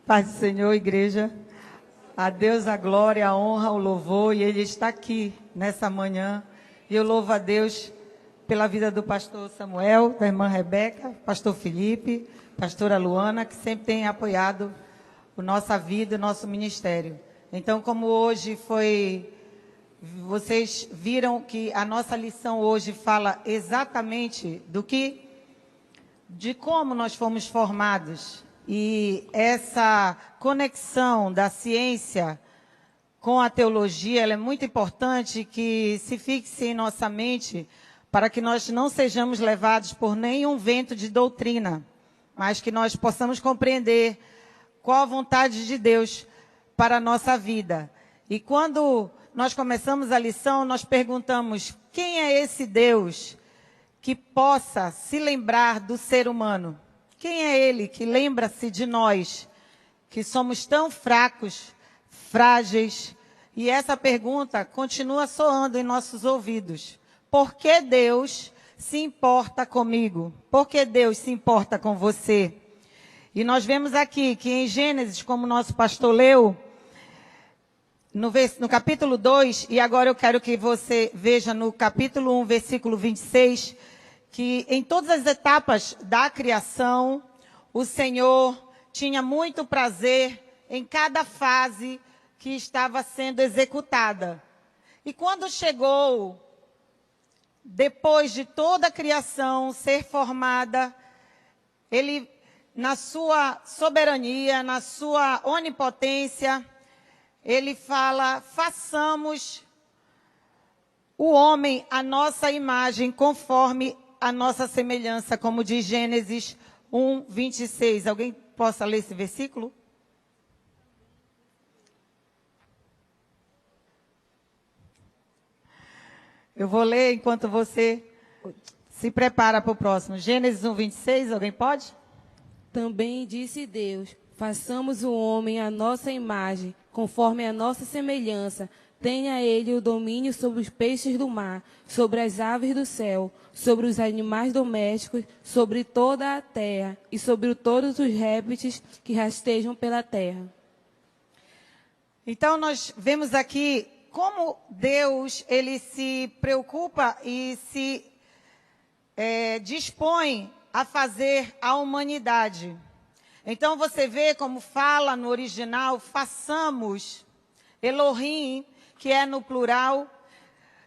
Paz do Senhor, igreja. A Deus a glória, a honra, o louvor. E Ele está aqui nessa manhã. E eu louvo a Deus pela vida do pastor Samuel, da irmã Rebeca, pastor Felipe, pastora Luana, que sempre tem apoiado a nossa vida, o nosso ministério. Então, como hoje foi... Vocês viram que a nossa lição hoje fala exatamente de como nós fomos formados. E essa conexão da ciência com a teologia, ela é muito importante que se fixe em nossa mente para que nós não sejamos levados por nenhum vento de doutrina, mas que nós possamos compreender qual a vontade de Deus para a nossa vida. E quando nós começamos a lição, nós perguntamos: quem é esse Deus que possa se lembrar do ser humano? Quem é Ele que lembra-se de nós, que somos tão fracos, frágeis? E essa pergunta continua soando em nossos ouvidos. Por que Deus se importa comigo? Por que Deus se importa com você? E nós vemos aqui que em Gênesis, como nosso pastor leu, no capítulo 2, e agora eu quero que você veja no capítulo 1, versículo 26, que em todas as etapas da criação, o Senhor tinha muito prazer em cada fase que estava sendo executada. E quando chegou, depois de toda a criação ser formada, Ele, na sua soberania, na sua onipotência, Ele fala: façamos o homem à nossa imagem, conforme a nossa semelhança, como diz Gênesis 1, 26. Alguém possa ler esse versículo? Eu vou ler enquanto você se prepara para o próximo. Gênesis 1, 26, alguém pode? Também disse Deus: façamos o homem à nossa imagem, conforme a nossa semelhança. Tenha ele o domínio sobre os peixes do mar, sobre as aves do céu, sobre os animais domésticos, sobre toda a terra e sobre todos os répteis que rastejam pela terra. Então, nós vemos aqui como Deus, Ele se preocupa e se dispõe a fazer a humanidade. Então, você vê como fala no original: façamos. Elohim, que é no plural,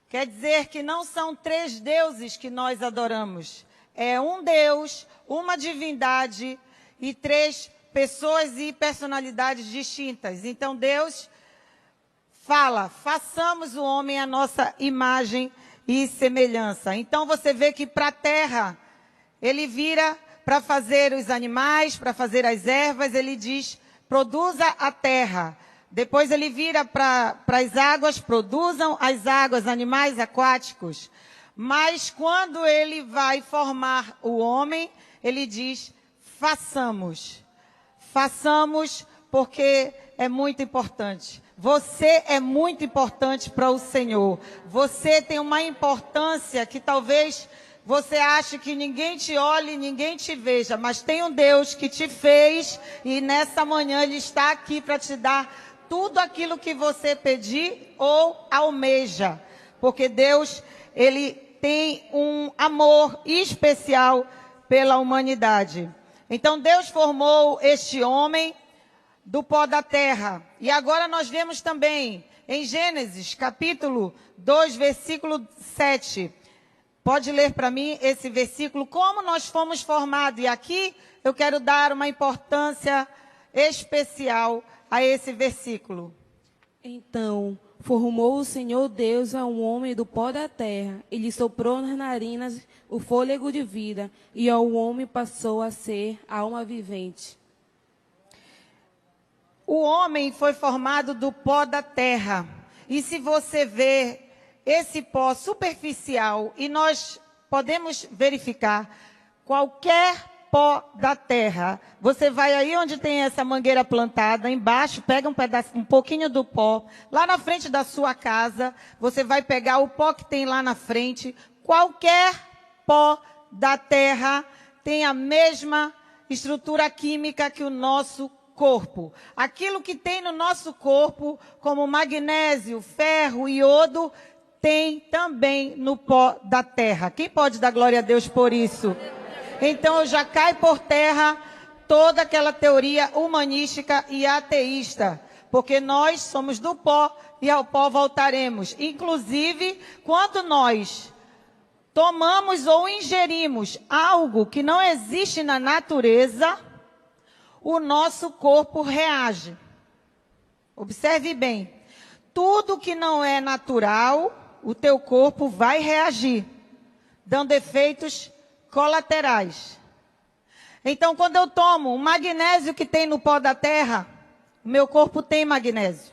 quer dizer que não são três deuses que nós adoramos. É um Deus, uma divindade e três pessoas e personalidades distintas. Então, Deus fala: façamos o homem à nossa imagem e semelhança. Então, você vê que para a terra, Ele vira para fazer os animais, para fazer as ervas, Ele diz: produza a terra. Depois Ele vira para as águas: produzam as águas, animais aquáticos. Mas quando Ele vai formar o homem, Ele diz: façamos. Façamos, porque é muito importante. Você é muito importante para o Senhor. Você tem uma importância que talvez você ache que ninguém te olhe, ninguém te veja. Mas tem um Deus que te fez e nessa manhã Ele está aqui para te dar tudo aquilo que você pedir ou almeja. Porque Deus, Ele tem um amor especial pela humanidade. Então Deus formou este homem do pó da terra. E agora nós vemos também em Gênesis, capítulo 2, versículo 7. Pode ler para mim esse versículo, como nós fomos formados. E aqui eu quero dar uma importância especial a esse versículo. Então formou o Senhor Deus a um homem do pó da terra, e lhe soprou nas narinas o fôlego de vida, e ao homem passou a ser alma vivente. O homem foi formado do pó da terra. E se você vê esse pó superficial, e nós podemos verificar qualquer pó da terra, você vai aí onde tem essa mangueira plantada, embaixo, pega um pouquinho do pó, lá na frente da sua casa, você vai pegar o pó que tem lá na frente. Qualquer pó da terra tem a mesma estrutura química que o nosso corpo. Aquilo que tem no nosso corpo, como magnésio, ferro e iodo, tem também no pó da terra. Quem pode dar glória a Deus por isso? Então já cai por terra toda aquela teoria humanística e ateísta, porque nós somos do pó e ao pó voltaremos. Inclusive, quando nós tomamos ou ingerimos algo que não existe na natureza, o nosso corpo reage. Observe bem, tudo que não é natural, o teu corpo vai reagir, dando efeitos colaterais. Então, quando eu tomo o magnésio que tem no pó da terra, o meu corpo tem magnésio.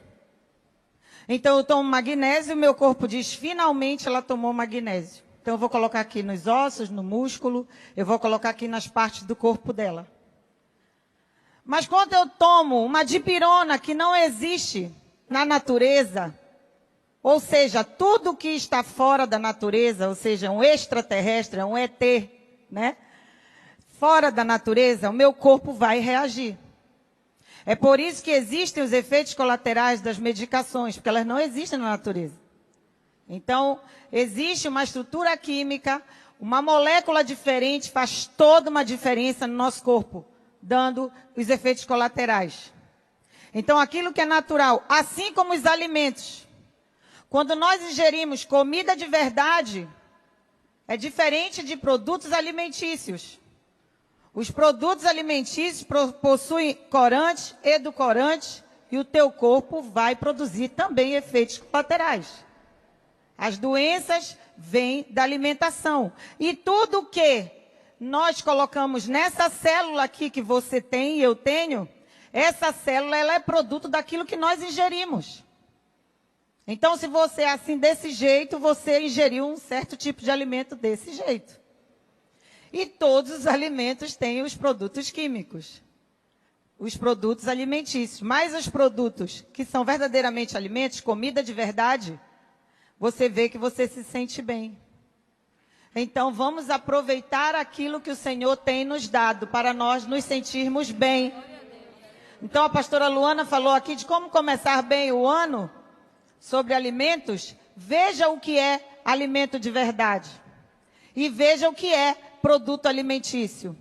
Então, eu tomo magnésio e meu corpo diz, finalmente ela tomou magnésio. Então, eu vou colocar aqui nos ossos, no músculo, eu vou colocar aqui nas partes do corpo dela. Mas quando eu tomo uma dipirona que não existe na natureza, ou seja, tudo que está fora da natureza, ou seja, um extraterrestre, um ET, né? Fora da natureza, o meu corpo vai reagir. É por isso que existem os efeitos colaterais das medicações, porque elas não existem na natureza. Então, existe uma estrutura química, uma molécula diferente faz toda uma diferença no nosso corpo, dando os efeitos colaterais. Então, aquilo que é natural, assim como os alimentos. Quando nós ingerimos comida de verdade, é diferente de produtos alimentícios. Os produtos alimentícios possuem corantes, edulcorantes, e o teu corpo vai produzir também efeitos colaterais. As doenças vêm da alimentação. E tudo que nós colocamos nessa célula aqui que você tem e eu tenho, essa célula ela é produto daquilo que nós ingerimos. Então, se você é assim desse jeito, você ingeriu um certo tipo de alimento desse jeito. E todos os alimentos têm os produtos químicos, os produtos alimentícios. Mas os produtos que são verdadeiramente alimentos, comida de verdade, você vê que você se sente bem. Então, vamos aproveitar aquilo que o Senhor tem nos dado para nós nos sentirmos bem. Então, a pastora Luana falou aqui de como começar bem o ano, sobre alimentos. Veja o que é alimento de verdade. E veja o que é produto alimentício.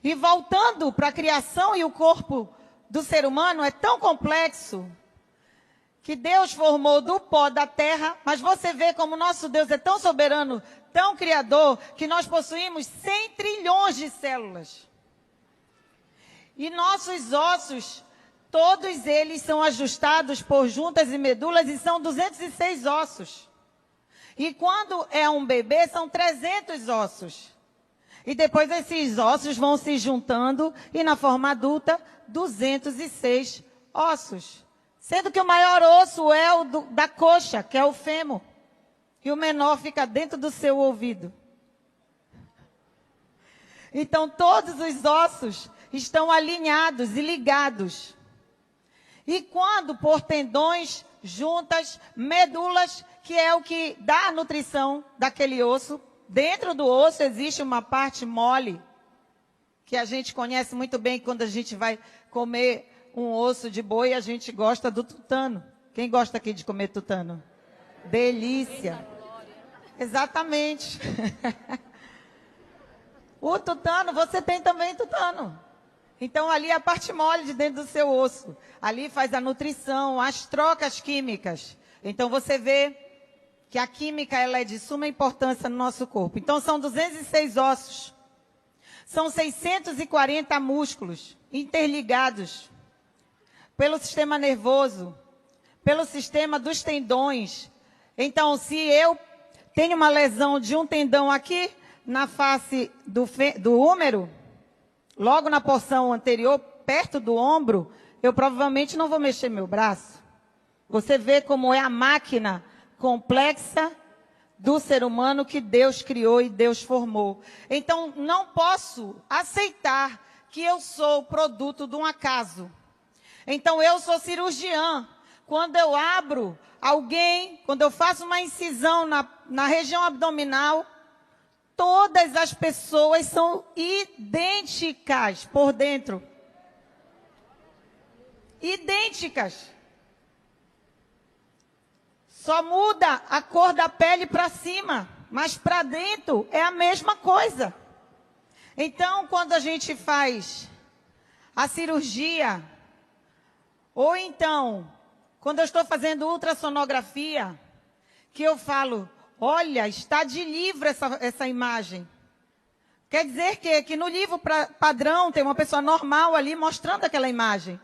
E voltando para a criação e o corpo do ser humano, é tão complexo que Deus formou do pó da terra, mas você vê como nosso Deus é tão soberano, tão criador, que nós possuímos 100 trilhões de células. E nossos ossos, todos eles são ajustados por juntas e medulas e são 206 ossos. E quando é um bebê, são 300 ossos. E depois esses ossos vão se juntando e na forma adulta, 206 ossos. Sendo que o maior osso é o da coxa, que é o fêmur. E o menor fica dentro do seu ouvido. Então, todos os ossos estão alinhados e ligados. E quando por tendões, juntas, medulas, que é o que dá a nutrição daquele osso, dentro do osso existe uma parte mole, que a gente conhece muito bem quando a gente vai comer um osso de boi, a gente gosta do tutano. Quem gosta aqui de comer tutano? Delícia. Exatamente. O tutano, você tem também tutano. Então, ali é a parte mole de dentro do seu osso. Ali faz a nutrição, as trocas químicas. Então, você vê que a química ela é de suma importância no nosso corpo. Então, são 206 ossos. São 640 músculos interligados pelo sistema nervoso, pelo sistema dos tendões. Então, se eu tenho uma lesão de um tendão aqui, na face do húmero, logo na porção anterior, perto do ombro, eu provavelmente não vou mexer meu braço. Você vê como é a máquina complexa do ser humano que Deus criou e Deus formou. Então, não posso aceitar que eu sou produto de um acaso. Então, eu sou cirurgiã. Quando eu abro alguém, quando eu faço uma incisão na região abdominal, todas as pessoas são idênticas por dentro. idênticas. Só muda a cor da pele para cima, mas para dentro é a mesma coisa. Então, quando a gente faz a cirurgia, ou então, quando eu estou fazendo ultrassonografia, que eu falo, olha, está de livro essa imagem. Quer dizer que no livro padrão tem uma pessoa normal ali mostrando aquela imagem.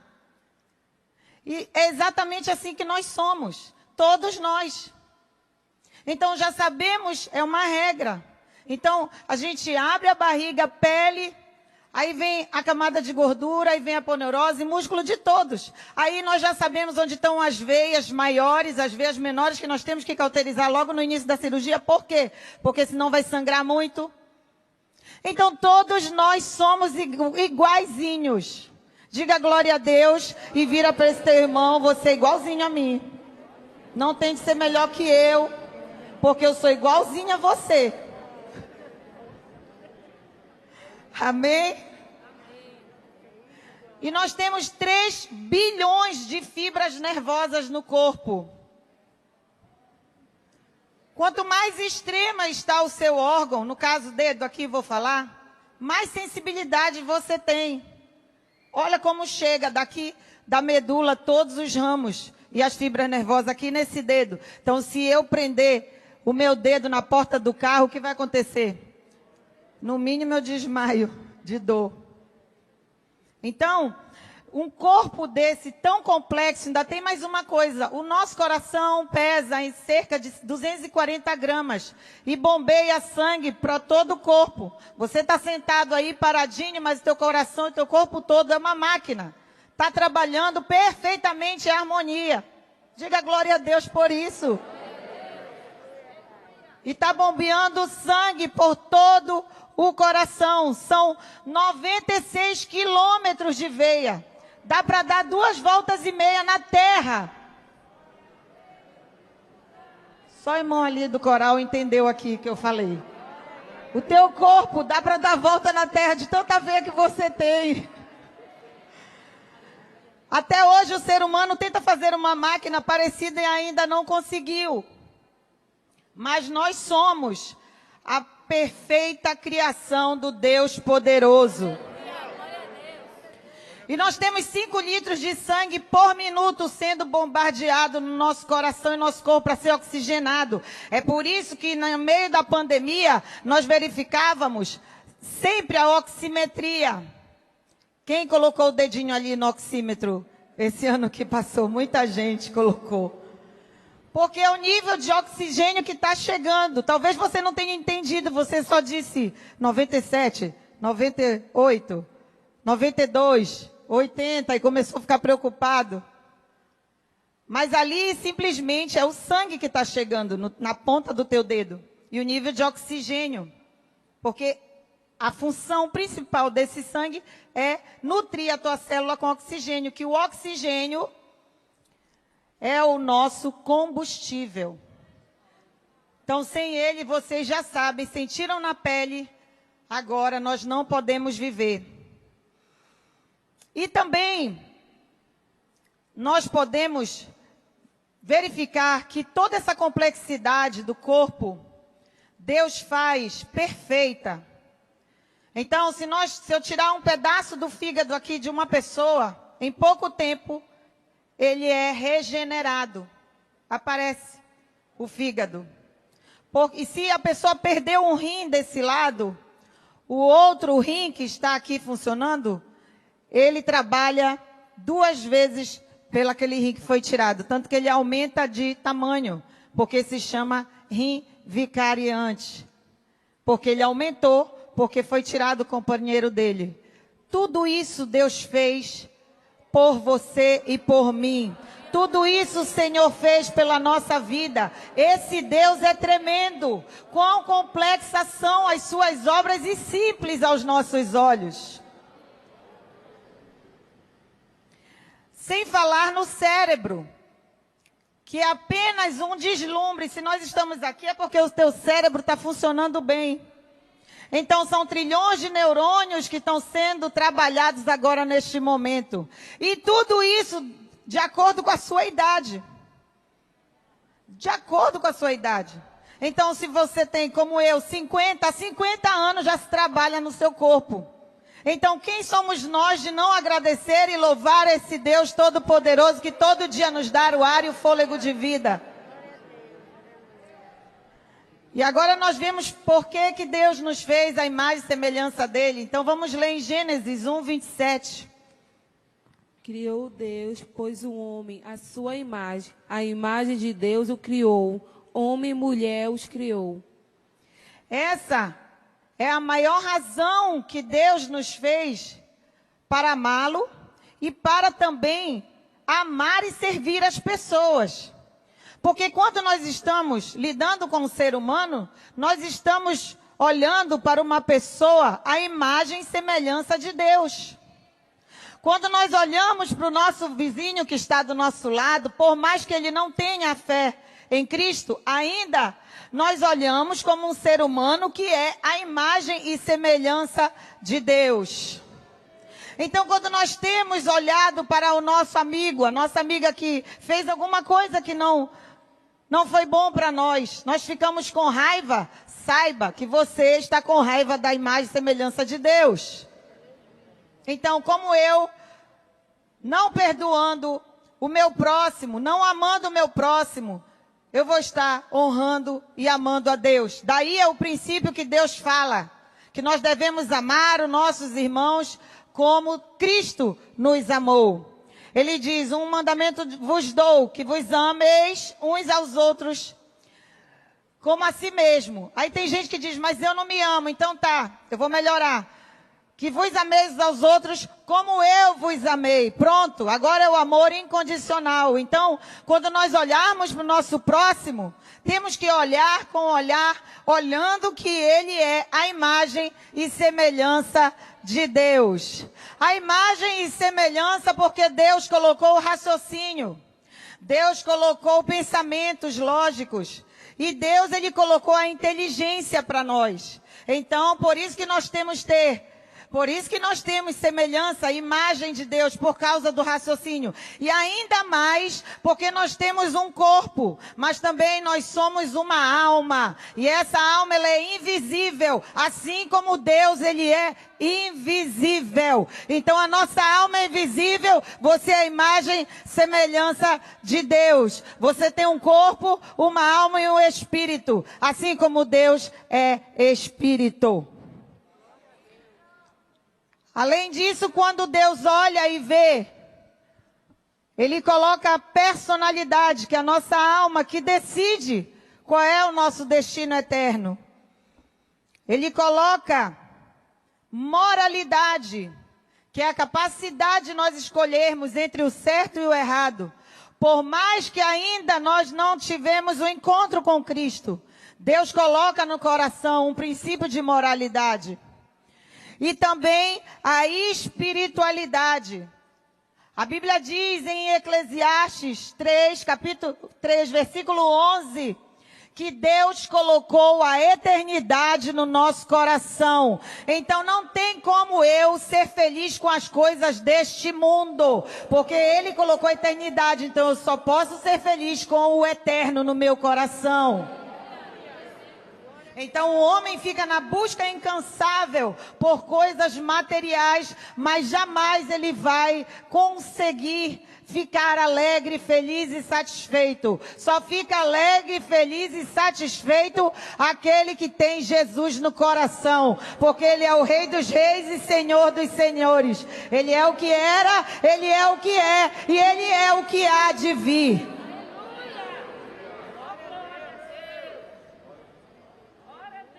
E é exatamente assim que nós somos, todos nós. Então já sabemos, é uma regra. Então a gente abre a barriga, pele, aí vem a camada de gordura, aí vem a aponeurose, músculo de todos. Aí nós já sabemos onde estão as veias maiores, as veias menores, que nós temos que cauterizar logo no início da cirurgia. Por quê? Porque senão vai sangrar muito. Então todos nós somos iguaizinhos. Diga glória a Deus e vira para esse teu irmão, você é igualzinho a mim. Não tem de ser melhor que eu, porque eu sou igualzinho a você. Amém? E nós temos 3 bilhões de fibras nervosas no corpo. Quanto mais extrema está o seu órgão, no caso dedo aqui vou falar, mais sensibilidade você tem. Olha como chega daqui da medula todos os ramos e as fibras nervosas aqui nesse dedo. Então se eu prender o meu dedo na porta do carro, o que vai acontecer? No mínimo eu desmaio de dor. Então, um corpo desse tão complexo, ainda tem mais uma coisa. O nosso coração pesa em cerca de 240 gramas e bombeia sangue para todo o corpo. Você está sentado aí paradinho, mas o teu coração e o teu corpo todo é uma máquina. Está trabalhando perfeitamente em harmonia. Diga glória a Deus por isso. E está bombeando sangue por todo o coração. São 96 quilômetros de veia. Dá para dar 2,5 voltas na terra. Só o irmão ali do coral entendeu aqui que eu falei. O teu corpo dá para dar volta na terra de tanta veia que você tem. Até hoje o ser humano tenta fazer uma máquina parecida e ainda não conseguiu. Mas nós somos a perfeita criação do Deus poderoso. E nós temos 5 litros de sangue por minuto sendo bombardeado no nosso coração e nosso corpo para ser oxigenado. É por isso que no meio da pandemia nós verificávamos sempre a oximetria. Quem colocou o dedinho ali no oxímetro esse ano que passou? Muita gente colocou. Porque é o nível de oxigênio que está chegando. Talvez você não tenha entendido, você só disse 97, 98, 92, 80 e começou a ficar preocupado. Mas ali simplesmente é o sangue que está chegando na ponta do teu dedo. E o nível de oxigênio. Porque a função principal desse sangue é nutrir a tua célula com oxigênio. Que o oxigênio é o nosso combustível. Então, sem ele, vocês já sabem, sentiram na pele, agora nós não podemos viver. E também, nós podemos verificar que toda essa complexidade do corpo, Deus faz perfeita. Então, se eu tirar um pedaço do fígado aqui de uma pessoa, em pouco tempo, ele é regenerado. Aparece o fígado. E se a pessoa perdeu um rim desse lado, o outro rim que está aqui funcionando, ele trabalha 2 vezes pelo aquele rim que foi tirado. Tanto que ele aumenta de tamanho, porque se chama rim vicariante. Porque ele aumentou, porque foi tirado o companheiro dele. Tudo isso Deus fez por você e por mim. Tudo isso o Senhor fez pela nossa vida. Esse Deus é tremendo. Quão complexas são as suas obras e simples aos nossos olhos. Sem falar no cérebro, que é apenas um deslumbre. Se nós estamos aqui é porque o teu cérebro está funcionando bem. Então, são trilhões de neurônios que estão sendo trabalhados agora neste momento. E tudo isso de acordo com a sua idade. De acordo com a sua idade. Então, se você tem, como eu, 50 anos já se trabalha no seu corpo. Então, quem somos nós de não agradecer e louvar esse Deus Todo-Poderoso que todo dia nos dá o ar e o fôlego de vida? E agora nós vemos por que Deus nos fez a imagem e semelhança dele. Então, vamos ler em Gênesis 1, 27. Criou Deus, pois o homem, a sua imagem, a imagem de Deus o criou. Homem e mulher os criou. Essa é a maior razão que Deus nos fez para amá-lo e para também amar e servir as pessoas. Porque quando nós estamos lidando com o ser humano, nós estamos olhando para uma pessoa à imagem e semelhança de Deus. Quando nós olhamos para o nosso vizinho que está do nosso lado, por mais que ele não tenha fé em Cristo, ainda nós olhamos como um ser humano que é a imagem e semelhança de Deus. Então, quando nós temos olhado para o nosso amigo, a nossa amiga que fez alguma coisa que não foi bom para nós, nós ficamos com raiva, saiba que você está com raiva da imagem e semelhança de Deus. Então, como eu, não perdoando o meu próximo, não amando o meu próximo, eu vou estar honrando e amando a Deus. Daí é o princípio que Deus fala, que nós devemos amar os nossos irmãos como Cristo nos amou. Ele diz, um mandamento vos dou, que vos ameis uns aos outros como a si mesmo. Aí tem gente que diz, mas eu não me amo, então tá, eu vou melhorar. Que vos ameis aos outros como eu vos amei. Pronto, agora é o amor incondicional. Então, quando nós olharmos para o nosso próximo, temos que olhar com olhar, olhando que ele é a imagem e semelhança de Deus. A imagem e semelhança porque Deus colocou o raciocínio. Deus colocou pensamentos lógicos. E Deus, ele colocou a inteligência para nós. Então, por isso que nós temos semelhança, imagem de Deus, por causa do raciocínio. E ainda mais, porque nós temos um corpo, mas também nós somos uma alma. E essa alma, ela é invisível, assim como Deus, ele é invisível. Então, a nossa alma é invisível, você é a imagem, semelhança de Deus. Você tem um corpo, uma alma e um espírito, assim como Deus é espírito. Além disso, quando Deus olha e vê, ele coloca a personalidade, que é a nossa alma, que decide qual é o nosso destino eterno. Ele coloca moralidade, que é a capacidade de nós escolhermos entre o certo e o errado. Por mais que ainda nós não tivemos o encontro com Cristo, Deus coloca no coração um princípio de moralidade. E também a espiritualidade. A Bíblia diz em Eclesiastes 3, capítulo 3, versículo 11, que Deus colocou a eternidade no nosso coração. Então não tem como eu ser feliz com as coisas deste mundo, porque Ele colocou a eternidade, então eu só posso ser feliz com o eterno no meu coração. Então o homem fica na busca incansável por coisas materiais, mas jamais ele vai conseguir ficar alegre, feliz e satisfeito. Só fica alegre, feliz e satisfeito aquele que tem Jesus no coração, porque Ele é o Rei dos Reis e Senhor dos Senhores. Ele é o que era, Ele é o que é e Ele é o que há de vir.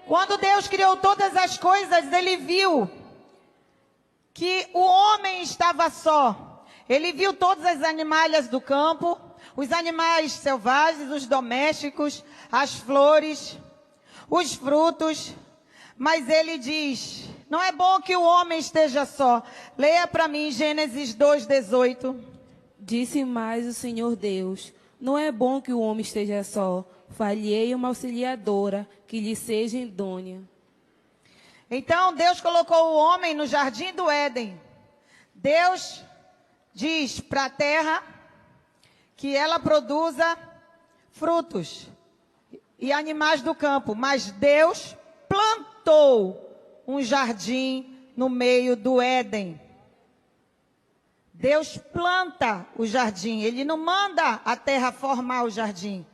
Quando Deus criou todas as coisas, Ele viu que o homem estava só. Ele viu todas as animalhas do campo, os animais selvagens, os domésticos, as flores, os frutos. Mas Ele diz, não é bom que o homem esteja só. Leia para mim Gênesis 2:18. Disse mais o Senhor Deus, não é bom que o homem esteja só. Falhei uma auxiliadora que lhe seja idônea. Então, Deus colocou o homem no jardim do Éden. Deus diz para a terra que ela produza frutos e animais do campo. Mas Deus plantou um jardim no meio do Éden. Deus planta o jardim. Ele não manda a terra formar o jardim.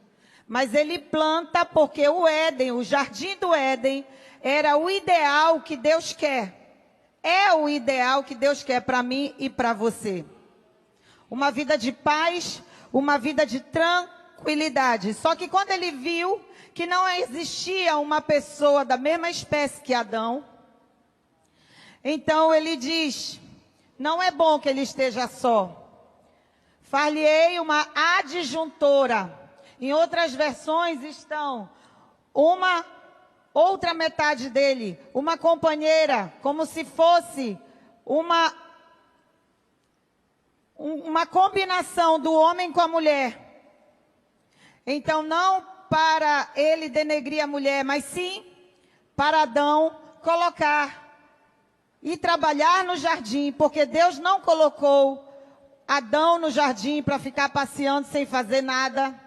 Mas ele planta porque o Éden, o jardim do Éden, era o ideal que Deus quer. É o ideal que Deus quer para mim e para você. Uma vida de paz, uma vida de tranquilidade. Só que quando ele viu que não existia uma pessoa da mesma espécie que Adão, então ele diz, não é bom que ele esteja só. Far-lhe-ei uma adjuntora. Em outras versões estão uma outra metade dele, uma companheira, como se fosse uma combinação do homem com a mulher. Então, não para ele denegrir a mulher, mas sim para Adão colocar e trabalhar no jardim, porque Deus não colocou Adão no jardim para ficar passeando sem fazer nada.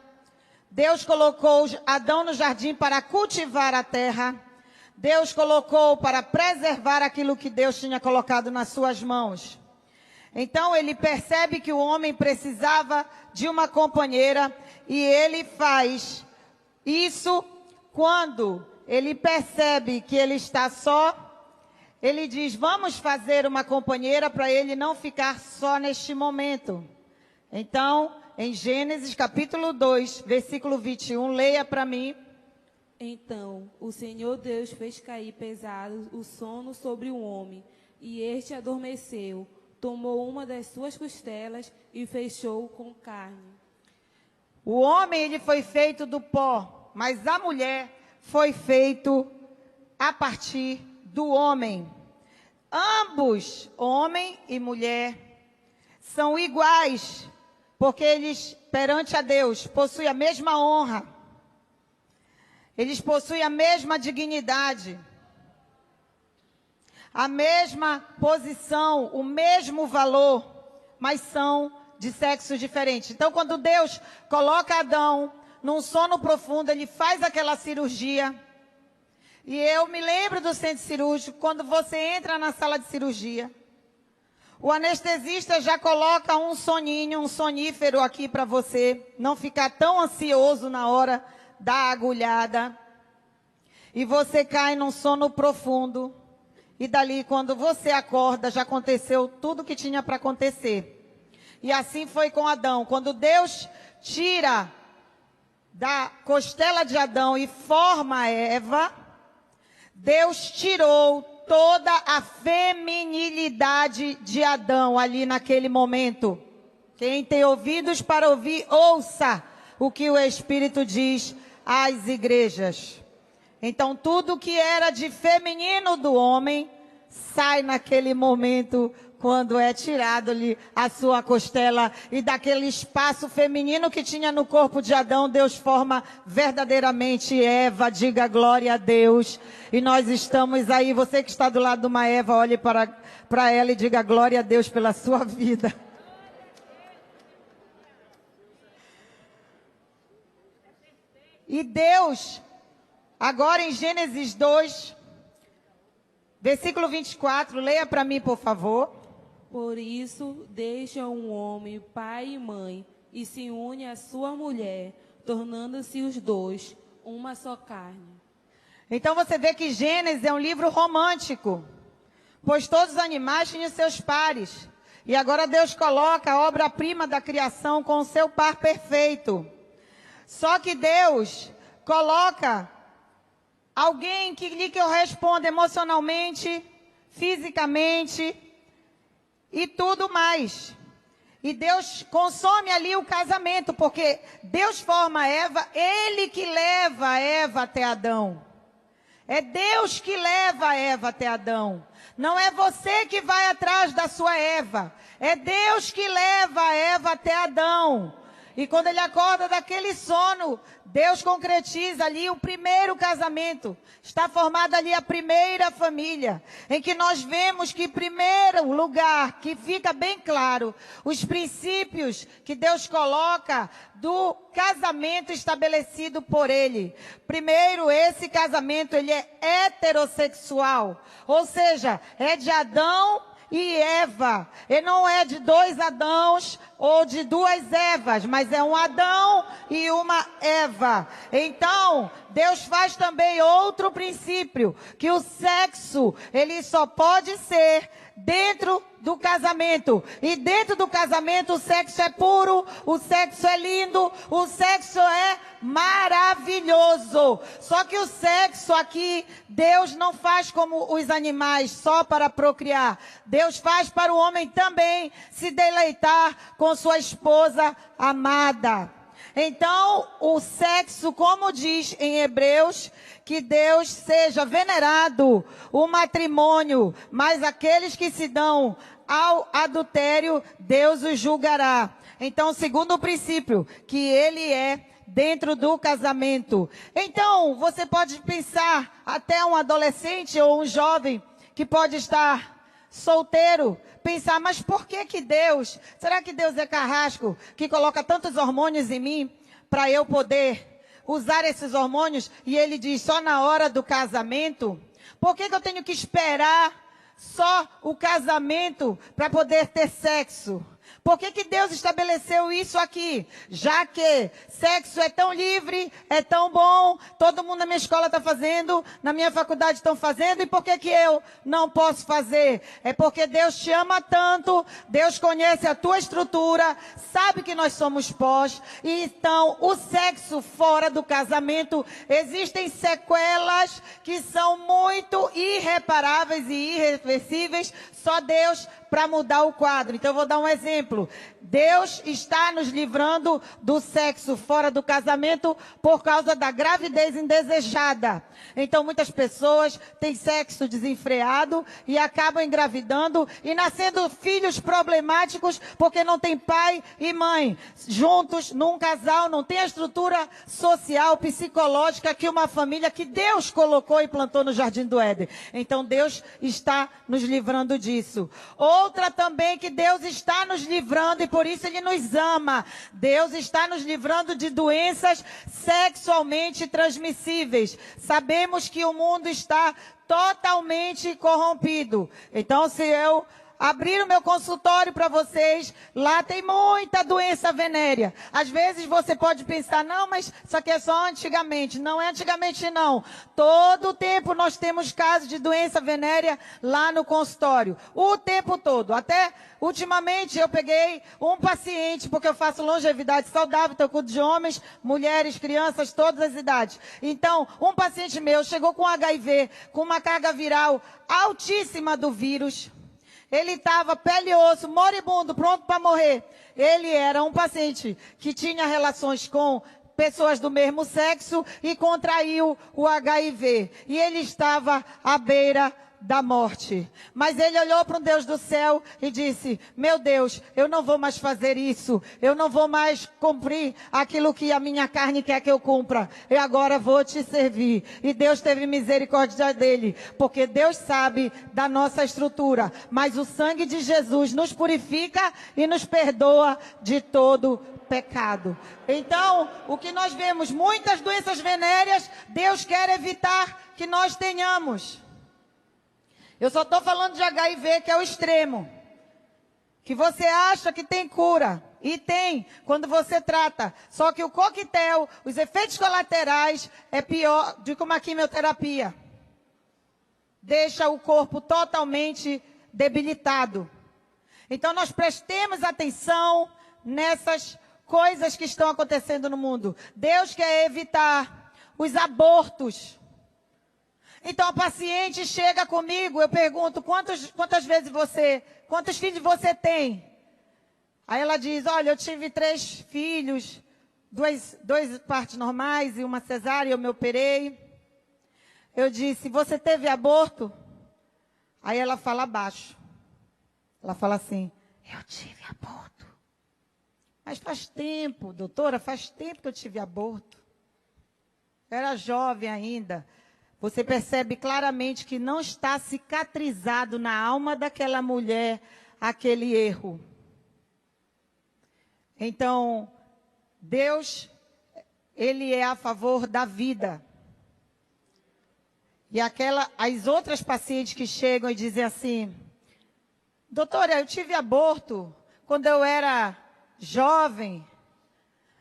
Deus colocou Adão no jardim para cultivar a terra. Deus colocou para preservar aquilo que Deus tinha colocado nas suas mãos. Então ele percebe que o homem precisava de uma companheira e ele faz isso quando ele percebe que ele está só. Ele diz, vamos fazer uma companheira para ele não ficar só neste momento. Então, em Gênesis capítulo 2, versículo 21, leia para mim. Então, o Senhor Deus fez cair pesado o sono sobre o homem, e este adormeceu, tomou uma das suas costelas e fechou com carne. O homem, ele foi feito do pó, mas a mulher foi feito a partir do homem. Ambos, homem e mulher, são iguais, porque eles, perante a Deus, possuem a mesma honra. Eles possuem a mesma dignidade, a mesma posição, o mesmo valor, mas são de sexos diferentes. Então, quando Deus coloca Adão num sono profundo, ele faz aquela cirurgia. E eu me lembro do centro cirúrgico, quando você entra na sala de cirurgia, o anestesista já coloca um soninho, um sonífero aqui para você não ficar tão ansioso na hora da agulhada. E você cai num sono profundo. E dali, quando você acorda, já aconteceu tudo o que tinha para acontecer. E assim foi com Adão. Quando Deus tira da costela de Adão e forma Eva, Deus tirou toda a feminilidade de Adão ali naquele momento. Quem tem ouvidos para ouvir, ouça o que o Espírito diz às igrejas. Então, tudo que era de feminino do homem sai naquele momento quando é tirado-lhe a sua costela, e daquele espaço feminino que tinha no corpo de Adão, Deus forma verdadeiramente Eva. Diga glória a Deus. E nós estamos aí, você que está do lado de uma Eva, olhe para ela e diga glória a Deus pela sua vida. E Deus, agora em Gênesis 2, versículo 24, leia para mim, por favor. Por isso, deixa um homem pai e mãe, e se une à sua mulher, tornando-se os dois uma só carne. Então você vê que Gênesis é um livro romântico, pois todos os animais tinham seus pares. E agora Deus coloca a obra-prima da criação com o seu par perfeito. Só que Deus coloca alguém que lhe corresponde emocionalmente, fisicamente e tudo mais. E Deus consome ali o casamento, porque Deus forma Eva, Ele que leva a Eva até Adão. É Deus que leva a Eva até Adão. Não é você que vai atrás da sua Eva. É Deus que leva a Eva até Adão. E quando ele acorda daquele sono, Deus concretiza ali o primeiro casamento. Está formada ali a primeira família, em que nós vemos que, em primeiro lugar, que fica bem claro, os princípios que Deus coloca do casamento estabelecido por Ele. Primeiro, esse casamento, ele é heterossexual, ou seja, é de Adão e Eva. Ele não é de dois Adãos ou de duas Evas, mas é um Adão e uma Eva. Então, Deus faz também outro princípio, que o sexo, ele só pode ser dentro do casamento. E dentro do casamento o sexo é puro, o sexo é lindo, o sexo é maravilhoso. Só que o sexo aqui, Deus não faz como os animais, só para procriar. Deus faz para o homem também se deleitar com sua esposa amada. Então, o sexo, como diz em Hebreus, que Deus seja venerado o matrimônio, mas aqueles que se dão ao adultério, Deus os julgará. Então, segundo o princípio, que ele é dentro do casamento. Então, você pode pensar, até um adolescente ou um jovem que pode estar solteiro, pensar, mas por que Deus, será que Deus é carrasco, que coloca tantos hormônios em mim, para eu poder usar esses hormônios? E ele diz, só na hora do casamento? Por que eu tenho que esperar só o casamento para poder ter sexo? Por que Deus estabeleceu isso aqui? Já que sexo é tão livre, é tão bom, todo mundo na minha escola está fazendo, na minha faculdade estão fazendo, e por que eu não posso fazer? É porque Deus te ama tanto, Deus conhece a tua estrutura, sabe que nós somos pós, e então o sexo fora do casamento, existem sequelas que são muito irreparáveis e irreversíveis, só Deus para mudar o quadro. Então eu vou dar um exemplo. Deus está nos livrando do sexo fora do casamento por causa da gravidez indesejada. Então muitas pessoas têm sexo desenfreado e acabam engravidando e nascendo filhos problemáticos porque não tem pai e mãe juntos num casal, não tem a estrutura social, psicológica que uma família que Deus colocou e plantou no Jardim do Éden. Então Deus está nos livrando disso. Outra também que Deus está nos livrando e por isso Ele nos ama. Deus está nos livrando de doenças sexualmente transmissíveis. Sabemos que o mundo está totalmente corrompido. Então, se eu abrir o meu consultório para vocês, lá tem muita doença venérea. Às vezes você pode pensar, não, mas isso aqui é só antigamente. Não é antigamente, não. Todo o tempo nós temos casos de doença venérea lá no consultório. O tempo todo. Até ultimamente eu peguei um paciente, porque eu faço longevidade saudável, então eu cuido de homens, mulheres, crianças, todas as idades. Então, um paciente meu chegou com HIV, com uma carga viral altíssima do vírus. Ele estava pele e osso, moribundo, pronto para morrer. Ele era um paciente que tinha relações com pessoas do mesmo sexo e contraiu o HIV. E ele estava à beira da morte. Mas ele olhou para o Deus do céu e disse, meu Deus, eu não vou mais fazer isso. Eu não vou mais cumprir aquilo que a minha carne quer que eu cumpra. Eu agora vou te servir. E Deus teve misericórdia dele, porque Deus sabe da nossa estrutura. Mas o sangue de Jesus nos purifica e nos perdoa de todo pecado. Então, o que nós vemos, muitas doenças venéreas, Deus quer evitar que nós tenhamos. Eu só estou falando de HIV, que é o extremo. Que você acha que tem cura. E tem, quando você trata. Só que o coquetel, os efeitos colaterais, é pior do que uma quimioterapia. Deixa o corpo totalmente debilitado. Então nós prestemos atenção nessas coisas que estão acontecendo no mundo. Deus quer evitar os abortos. Então a paciente chega comigo, eu pergunto, quantos filhos você tem? Aí ela diz, olha, eu tive 3 filhos, 2 partos normais e uma cesárea, eu me operei. Eu disse, você teve aborto? Aí ela fala baixo. Ela fala assim, eu tive aborto. Mas faz tempo, doutora, faz tempo que eu tive aborto. Eu era jovem ainda. Você percebe claramente que não está cicatrizado na alma daquela mulher aquele erro. Então, Deus, Ele é a favor da vida. E as outras pacientes que chegam e dizem assim, doutora, eu tive aborto quando eu era jovem,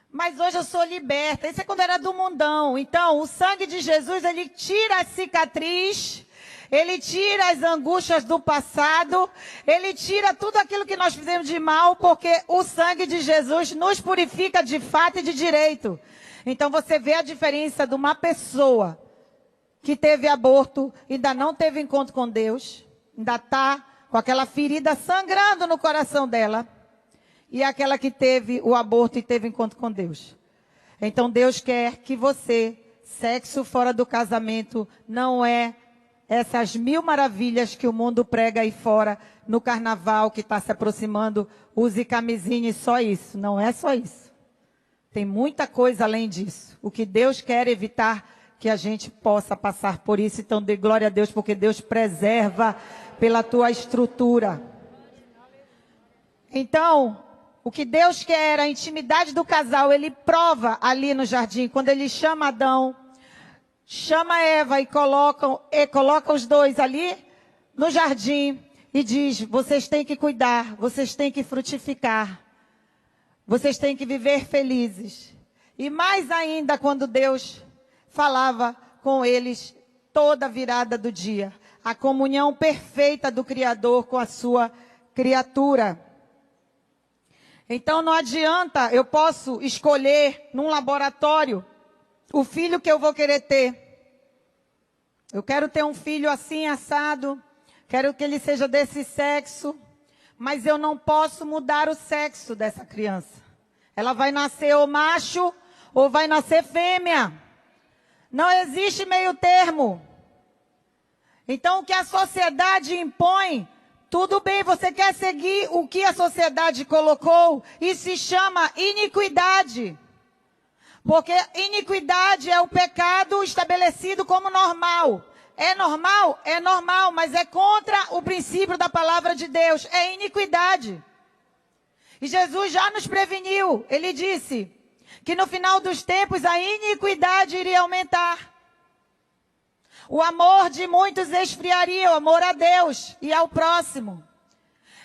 mas hoje eu sou liberta. Isso é quando era do mundão. Então, o sangue de Jesus, ele tira a cicatriz, ele tira as angústias do passado, ele tira tudo aquilo que nós fizemos de mal, porque o sangue de Jesus nos purifica de fato e de direito. Então, você vê a diferença de uma pessoa que teve aborto, ainda não teve encontro com Deus, ainda está com aquela ferida sangrando no coração dela, e aquela que teve o aborto e teve encontro com Deus. Então Deus quer que você, sexo fora do casamento, não é essas 1000 maravilhas que o mundo prega aí fora, no carnaval que está se aproximando, use camisinha e só isso. Não é só isso. Tem muita coisa além disso. O que Deus quer evitar que a gente possa passar por isso. Então dê glória a Deus, porque Deus preserva pela tua estrutura. Então, o que Deus quer, a intimidade do casal, Ele prova ali no jardim, quando Ele chama Adão, chama Eva e coloca os dois ali no jardim e diz, vocês têm que cuidar, vocês têm que frutificar, vocês têm que viver felizes. E mais ainda quando Deus falava com eles toda a virada do dia. A comunhão perfeita do Criador com a sua criatura. Então não adianta, eu posso escolher num laboratório o filho que eu vou querer ter. Eu quero ter um filho assim, assado, quero que ele seja desse sexo, mas eu não posso mudar o sexo dessa criança. Ela vai nascer ou macho ou vai nascer fêmea. Não existe meio termo. Então, o que a sociedade impõe, tudo bem, você quer seguir o que a sociedade colocou, e se chama iniquidade. Porque iniquidade é o pecado estabelecido como normal. É normal? É normal, mas é contra o princípio da palavra de Deus. É iniquidade. E Jesus já nos preveniu. Ele disse que no final dos tempos a iniquidade iria aumentar. O amor de muitos esfriaria, o amor a Deus e ao próximo.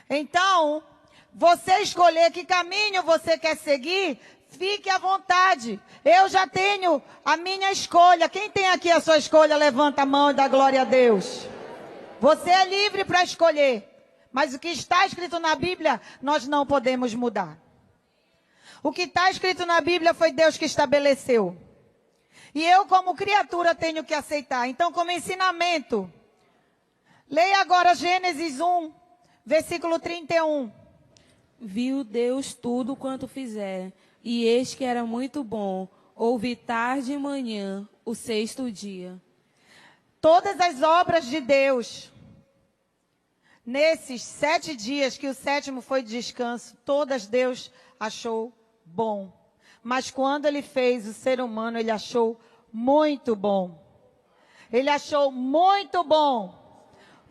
Então, você escolher que caminho você quer seguir, fique à vontade. Eu já tenho a minha escolha. Quem tem aqui a sua escolha, levanta a mão e dá glória a Deus. Você é livre para escolher. Mas o que está escrito na Bíblia, nós não podemos mudar. O que está escrito na Bíblia foi Deus que estabeleceu. E eu, como criatura, tenho que aceitar. Então, como ensinamento, leia agora Gênesis 1, versículo 31. Viu Deus tudo quanto fizera, e eis que era muito bom. Houve tarde e manhã, o 6º dia. Todas as obras de Deus, nesses 7 dias, que o 7º foi de descanso, todas Deus achou bom. Mas quando Ele fez o ser humano, Ele achou muito bom. Ele achou muito bom.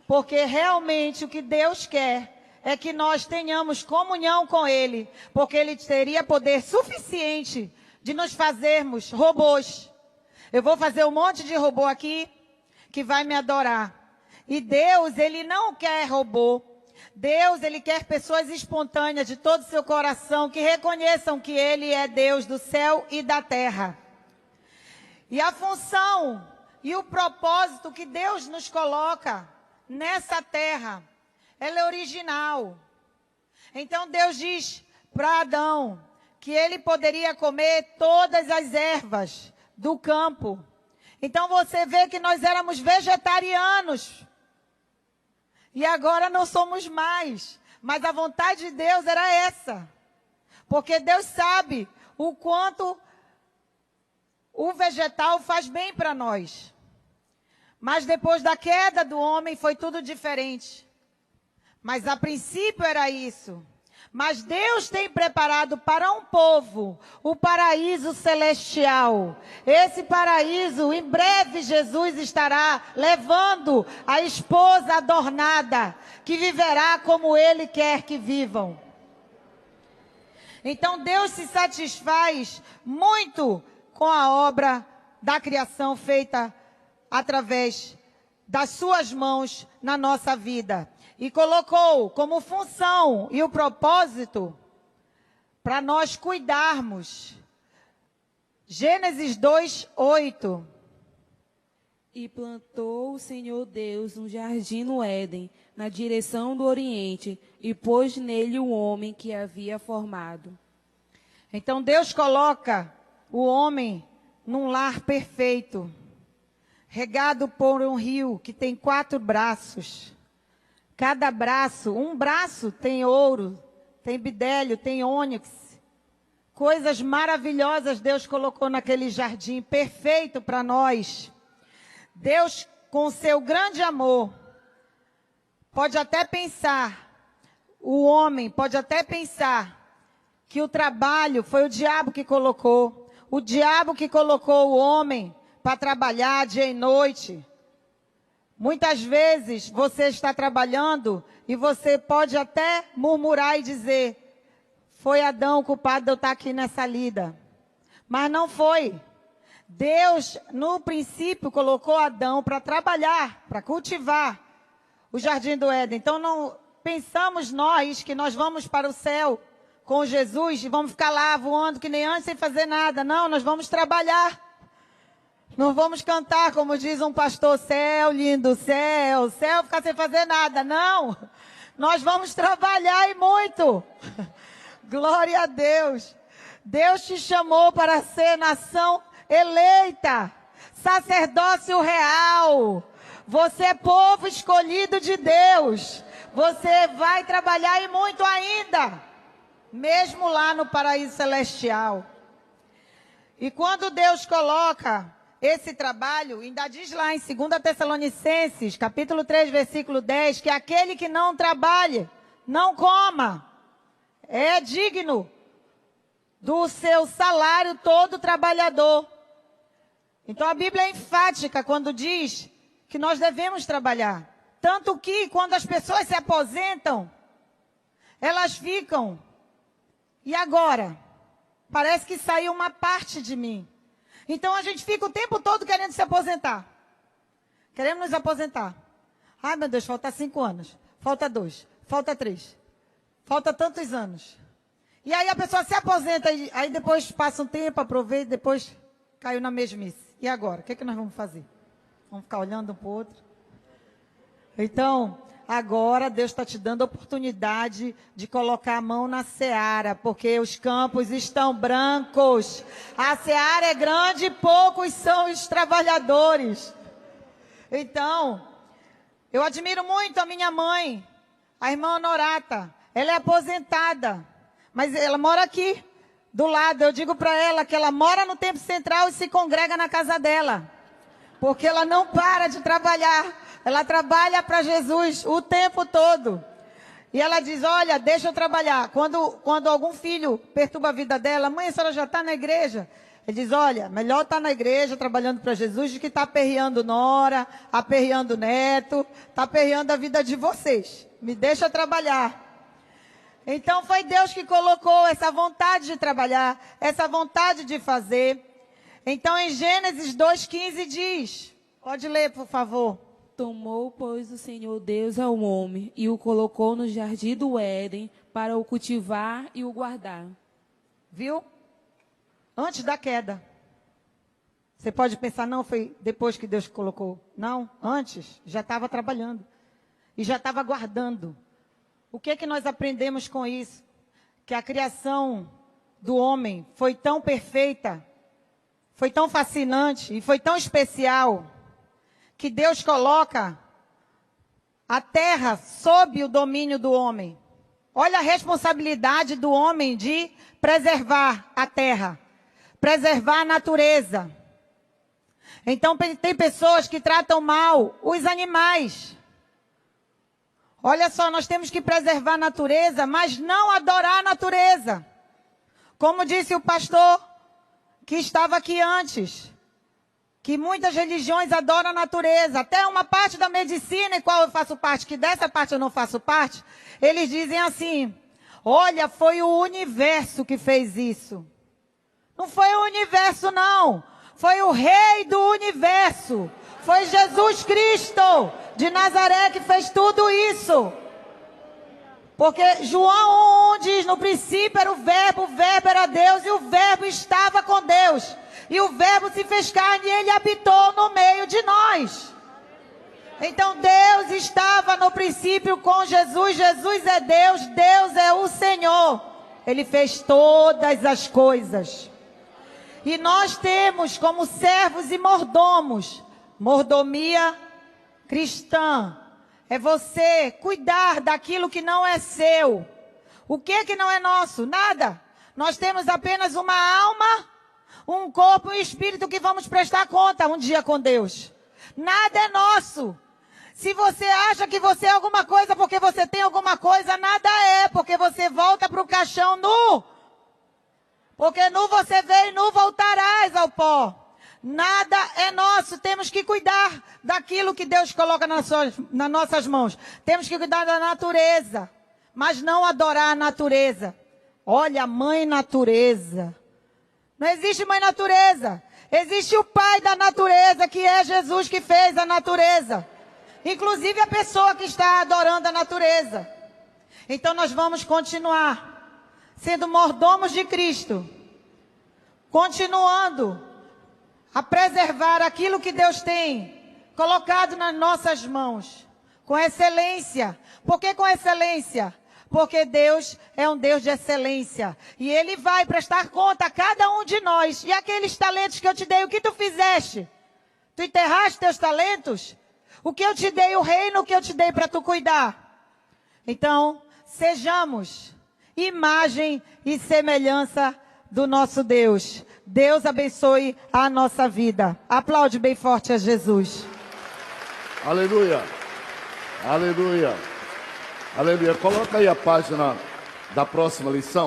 Porque realmente o que Deus quer é que nós tenhamos comunhão com Ele. Porque Ele teria poder suficiente de nos fazermos robôs. Eu vou fazer um monte de robô aqui que vai me adorar. E Deus, Ele não quer robô. Deus, Ele quer pessoas espontâneas de todo o seu coração, que reconheçam que Ele é Deus do céu e da terra. E a função e o propósito que Deus nos coloca nessa terra, ela é original. Então Deus diz para Adão que ele poderia comer todas as ervas do campo. Então você vê que nós éramos vegetarianos. E agora não somos mais. Mas a vontade de Deus era essa. Porque Deus sabe o quanto o vegetal faz bem para nós. Mas depois da queda do homem foi tudo diferente. Mas a princípio era isso. Mas Deus tem preparado para um povo o paraíso celestial. Esse paraíso, em breve, Jesus estará levando a esposa adornada, que viverá como Ele quer que vivam. Então, Deus se satisfaz muito com a obra da criação feita através das suas mãos na nossa vida. E colocou como função e o propósito para nós cuidarmos. Gênesis 2:8. E plantou o Senhor Deus um jardim no Éden, na direção do Oriente, e pôs nele o homem que havia formado. Então Deus coloca o homem num lar perfeito, regado por um rio que tem 4 braços. Cada braço, um braço tem ouro, tem bidélio, tem ônix. Coisas maravilhosas Deus colocou naquele jardim, perfeito para nós. Deus, com seu grande amor, pode até pensar, o homem pode até pensar que o trabalho foi o diabo que colocou. O diabo que colocou o homem para trabalhar dia e noite. Muitas vezes você está trabalhando e você pode até murmurar e dizer: foi Adão o culpado de eu estar aqui nessa lida. Mas não foi. Deus, no princípio, colocou Adão para trabalhar, para cultivar o jardim do Éden. Então não pensamos nós que nós vamos para o céu com Jesus e vamos ficar lá voando que nem antes sem fazer nada. Não, nós vamos trabalhar. Não vamos cantar, como diz um pastor, céu, lindo céu, céu, ficar sem fazer nada. Não, nós vamos trabalhar e muito. Glória a Deus. Deus te chamou para ser nação eleita, sacerdócio real. Você é povo escolhido de Deus. Você vai trabalhar e muito ainda, mesmo lá no paraíso celestial. E quando Deus coloca esse trabalho, ainda diz lá em 2 Tessalonicenses, capítulo 3, versículo 10, que aquele que não trabalhe, não coma. É digno do seu salário todo trabalhador. Então a Bíblia é enfática quando diz que nós devemos trabalhar. Tanto que quando as pessoas se aposentam, elas ficam. E agora? Parece que saiu uma parte de mim. Então a gente fica o tempo todo querendo se aposentar. Queremos nos aposentar. Ai, meu Deus, falta 5 anos. Falta 2. Falta 3. Falta tantos anos. E aí a pessoa se aposenta, aí depois passa um tempo, aproveita, depois caiu na mesmice. E agora? O que é que nós vamos fazer? Vamos ficar olhando um para o outro? Então, agora Deus está te dando a oportunidade de colocar a mão na seara, porque os campos estão brancos. A seara é grande e poucos são os trabalhadores. Então, eu admiro muito a minha mãe, a irmã Honorata. Ela é aposentada, mas ela mora aqui, do lado. Eu digo para ela que ela mora no Templo Central e se congrega na casa dela, porque ela não para de trabalhar. Ela trabalha para Jesus o tempo todo. E ela diz, olha, deixa eu trabalhar. Quando algum filho perturba a vida dela, mãe, a senhora já está na igreja? Ele diz, olha, melhor estar na igreja trabalhando para Jesus do que estar aperreando nora, aperreando neto, está aperreando a vida de vocês. Me deixa trabalhar. Então foi Deus que colocou essa vontade de trabalhar, essa vontade de fazer. Então em Gênesis 2:15 diz, pode ler por favor. Tomou, pois, o Senhor Deus ao homem e o colocou no jardim do Éden para o cultivar e o guardar. Viu? Antes da queda. Você pode pensar, não, foi depois que Deus colocou. Não, antes, já estava trabalhando. E já estava guardando. O que é que nós aprendemos com isso? Que a criação do homem foi tão perfeita, foi tão fascinante e foi tão especial, que Deus coloca a terra sob o domínio do homem. Olha a responsabilidade do homem de preservar a terra, preservar a natureza. Então tem pessoas que tratam mal os animais. Olha só, nós temos que preservar a natureza, mas não adorar a natureza. Como disse o pastor que estava aqui antes, que muitas religiões adoram a natureza, até uma parte da medicina, em qual eu faço parte, que dessa parte eu não faço parte, eles dizem assim, olha, foi o universo que fez isso. Não foi o universo, não. Foi o Rei do universo. Foi Jesus Cristo de Nazaré que fez tudo isso. Porque João 1 diz, no princípio era o verbo era Deus, e o verbo estava com Deus. E o verbo se fez carne e ele habitou no meio de nós. Então Deus estava no princípio com Jesus, Jesus é Deus, Deus é o Senhor. Ele fez todas as coisas. E nós temos como servos e mordomos, mordomia cristã. É você cuidar daquilo que não é seu. O que não é nosso? Nada. Nós temos apenas uma alma, um corpo e um espírito que vamos prestar conta um dia com Deus. Nada é nosso. Se você acha que você é alguma coisa porque você tem alguma coisa, nada é, porque você volta para o caixão nu. Porque nu você veio e nu voltarás ao pó. Nada é nosso, temos que cuidar daquilo que Deus coloca nas nossas mãos. Temos que cuidar da natureza, mas não adorar a natureza. Olha, a mãe natureza. Não existe mãe natureza. Existe o pai da natureza, que é Jesus que fez a natureza. Inclusive a pessoa que está adorando a natureza. Então nós vamos continuar sendo mordomos de Cristo. Continuando a preservar aquilo que Deus tem colocado nas nossas mãos. Com excelência. Por que com excelência? Porque Deus é um Deus de excelência. E Ele vai prestar conta a cada um de nós. E aqueles talentos que eu te dei, o que tu fizeste? Tu enterraste teus talentos? O que eu te dei, o reino que eu te dei para tu cuidar. Então, sejamos imagem e semelhança do nosso Deus. Deus abençoe a nossa vida. Aplaude bem forte a Jesus. Aleluia. Aleluia. Aleluia. Coloca aí a página da próxima lição.